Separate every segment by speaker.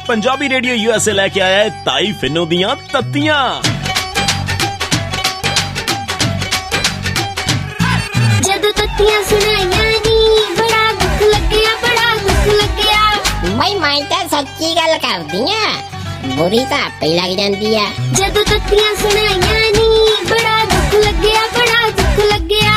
Speaker 1: Punjabi radio USA लेके आया है ताई फिनो दियां तत्तियां।
Speaker 2: जदों तत्तियां सुनाइयां नी बड़ा दुख लग्या, बड़ा दुख लग्या।
Speaker 3: मैं तो सच्ची गल करदी आ, बुरी तो आपे लग जांदी आ।
Speaker 2: जदों तत्तियां सुनाइयां नी बड़ा दुख लग्या, बड़ा दुख लग्या।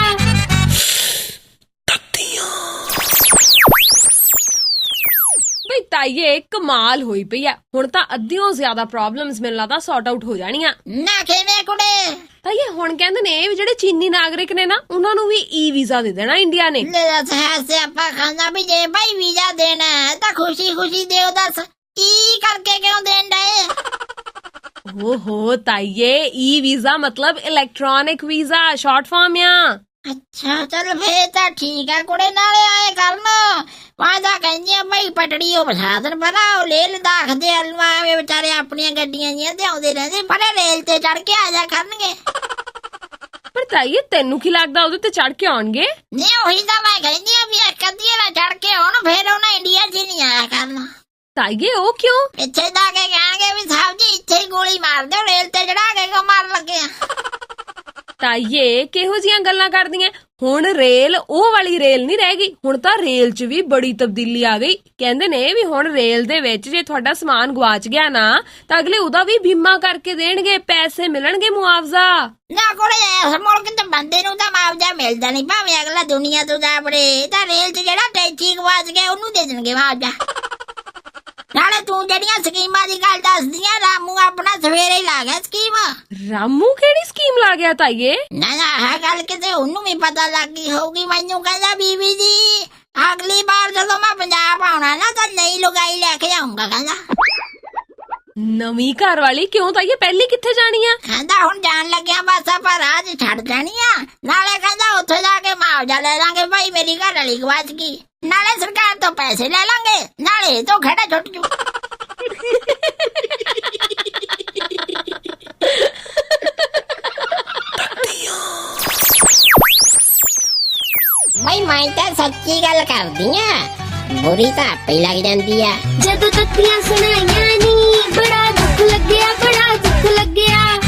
Speaker 4: ਬਈ ਤਾਈਏ ਕਮਾਲ ਹੋਈ ਪਈ ਆ। ਹੁਣ ਤਾਂ ਅੱਧਿਓਂ ਜ਼ਿਆਦਾ ਪ੍ਰੋਬਲਮਸ ਮੈਨੂੰ ਲੱਗਦਾ ਸੌਰਟ ਆਊਟ ਹੋ ਜਾਣੀਆਂ।
Speaker 3: ਨਾ ਕਿਵੇਂ ਕੁੜੇ?
Speaker 4: ਤਾਈਏ ਹੁਣ ਕਹਿੰਦੇ ਨੇ ਵੀ ਜਿਹੜੇ ਚੀਨੀ ਨਾਗਰਿਕ ਨੇ ਨਾ ਉਹਨਾਂ ਨੂੰ ਵੀ ਈ ਵੀਜ਼ਾ ਦੇ ਦੇਣਾ ਇੰਡੀਆ ਨੇ।
Speaker 3: ਲੈ ਦੱਸ ਹੈ ਆਪਾਂ ਖਾਂਦਾ ਵੀ ਜੇ ਭਾਈ ਵੀਜ਼ਾ ਦੇਣਾ ਹੈ ਤਾਂ ਖੁਸ਼ੀ ਖੁਸ਼ੀ ਦਿਓ। ਦੱਸ ਕੀ ਕਰਕੇ ਕਿਉਂ ਦੇਣ ਡਏ?
Speaker 4: ਓਹੋ ਤਾਈਏ ਈ ਵੀਜ਼ਾ ਮਤਲਬ ਇਲੈਕਟ੍ਰੋਨਿਕ ਵੀਜ਼ਾ, ਸ਼ਾਰਟ ਫਾਰਮ ਆ।
Speaker 3: ਅੱਛਾ ਚਲ ਫੇਰ ਤਾਂ ਠੀਕ ਆ ਕੁੜੇ। ਨਾਲੇ ਆਏ ਕਰਨ ਵਾਦਾ ਕਹਿੰਦੀਆਂ ਭਾਈ ਪਟੜੀ ਉਹ ਬਸਾਦਨ ਬਣਾ ਉਹ ਲੈ ਲਦਾਖ ਦੇ ਅਲਵਾ ਵਿਚਾਰੇ ਆਪਣੀਆਂ ਗੱਡੀਆਂ ਜੀਆਂ ਤੇ ਆਉਂਦੇ ਰਹਿੰਦੇ, ਪਰ ਰੇਲ ਤੇ ਚੜ ਕੇ ਆ ਜਾ ਕਰਨਗੇ।
Speaker 4: ਪਰ ਤਾਈਏ ਤੈਨੂੰ ਕੀ ਲੱਗਦਾ ਉਹਦੇ ਤੇ ਚੜ ਕੇ ਆਉਣਗੇ?
Speaker 3: ਨਹੀਂ ਉਹੀ ਤਾਂ ਮੈਂ ਕਹਿੰਦੀ ਆ ਵੀ ਇੱਕ ਅੱਧੀ ਨਾ ਚੜ ਕੇ ਆਉਣ, ਫੇਰ ਉਹਨਾਂ ਇੰਡੀਆ 'ਚ ਨਹੀਂ ਆਇਆ ਕਰਨਾ।
Speaker 4: ਤਾਈਏ ਉਹ ਕਿਉਂ?
Speaker 3: ਇੱਥੇ ਜਾ ਕੇ ਕਹਿਣਗੇ ਵੀ ਸਾਹਿਬ ਜੀ ਇੱਥੇ ਹੀ ਗੋਲੀ ਮਾਰ ਦਿਓ, ਰੇਲ ਤੇ ਚੜਾ ਕੇ ਕਿਉਂ ਮਾਰਨ ਲੱਗੇ ਆ?
Speaker 4: ਤਾਈਏ ਕਿਹੋ ਜੀਆਂ ਗੱਲਾਂ ਕਰਦੀਆਂ? ਹੁਣ ਰੇਲ ਉਹ ਵਾਲੀ ਰੇਲ ਨਹੀਂ ਰਹਿ ਗਈ, ਹੁਣ ਤਾਂ ਰੇਲ 'ਚ ਵੀ ਬੜੀ ਤਬਦੀਲੀ ਆ ਗਈ। ਕਹਿੰਦੇ ਨੇ ਵੀ ਹੁਣ ਰੇਲ ਦੇ ਵਿੱਚ ਜੇ ਤੁਹਾਡਾ ਸਮਾਨ ਗਵਾਚ ਗਿਆ ਨਾ ਤਾਂ ਅਗਲੇ ਉਹਦਾ ਵੀ ਬੀਮਾ ਕਰਕੇ ਦੇਣਗੇ, ਪੈਸੇ ਮਿਲਣਗੇ, ਮੁਆਵਜ਼ਾ।
Speaker 3: ਨਾ ਕੋਲੇ ਇਸ ਮੁਲਕ ਤੇ ਬੰਦੇ ਨੂੰ ਤਾਂ ਮੁਆਵਜ਼ਾ ਮਿਲਦਾ ਨਹੀਂ, ਭਾਵੇਂ ਅਗਲਾ ਦੁਨੀਆ ਤੋਂ ਜਾ ਬੜੇ। ਤਾਂ ਰੇਲ 'ਚ ਜਿਹੜਾ ਟੈਚੀ ਗਵਾਚ ਗਿਆ ਉਹਨੂੰ ਦੇ ਦੇਣਗੇ ਮੁਆਵਜ਼ਾ। ਨਾਲੇ ਤੂੰ ਜਿਹੜੀਆਂ ਸਕੀਮਾਂ ਦੀ ਗੱਲ ਦੱਸਦੀਆਂ, ਰਾਮੂ ਆਪਣਾ ਸਵੇਰੇ ਹੀ ਲਾ ਗਿਆ ਸਕੀਮ।
Speaker 4: ਰਾਮੂ ਕਿਹੜੀ ਸਕੀਮ ਲਾ ਗਿਆ ਤਾਈਏ?
Speaker 3: ਨਾ ਆਹ ਗੱਲ ਕਿਤੇ ਉਹਨੂੰ ਵੀ ਪਤਾ ਲੱਗ ਗਈ ਹੋਊਗੀ। ਮੈਨੂੰ ਕਹਿੰਦਾ ਬੀਬੀ ਜੀ ਅਗਲੀ ਵਾਰ ਜਦੋਂ ਮੈਂ ਪੰਜਾਬ ਆਉਣਾ ਨਾ ਤਾਂ ਨਈ ਲੁਗਾਈ ਲੈ ਕੇ ਆਉਂਗਾ। ਕਹਿੰਦਾ
Speaker 4: ਨਵੀਂ ਘਰ ਵਾਲੀ? ਕਿਉਂ ਤਾਈਏ ਪਹਿਲੀ ਕਿੱਥੇ ਜਾਣੀ ਆ?
Speaker 3: ਕਹਿੰਦਾ ਹੁਣ ਜਾਣ ਲੱਗਿਆ ਬਸ ਆਪਾਂ ਰਾਹ 'ਚ ਛੱਡ ਜਾਣੀ ਆ। ਨਾਲੇ ਕਹਿੰਦਾ ਉੱਥੇ ਜਾ ਕੇ ਮੁਆਵਜ਼ਾ ਲੈ ਲਾਂਗੇ, ਭਾਈ ਮੇਰੀ ਘਰ ਵਾਲੀ ਗਵਾਚ ਗਈ। ਨਾਲੇ ਸਰਕਾਰ ਤੋਂ ਪੈਸੇ ਲੈ ਲਾਂਗੇ, ਨਾਲੇ ਤੋਂ ਖੜਾ ਛੁੱਟ ਜੂ। ਮੈਂ ਤਾਂ ਸੱਚੀ ਗੱਲ ਕਰਦੀ ਆ, बुरी तो आपे लग जाती है।
Speaker 2: जदों तत्तियां सुनाइयां नी बड़ा दुख लग्या, बड़ा दुख लग्या।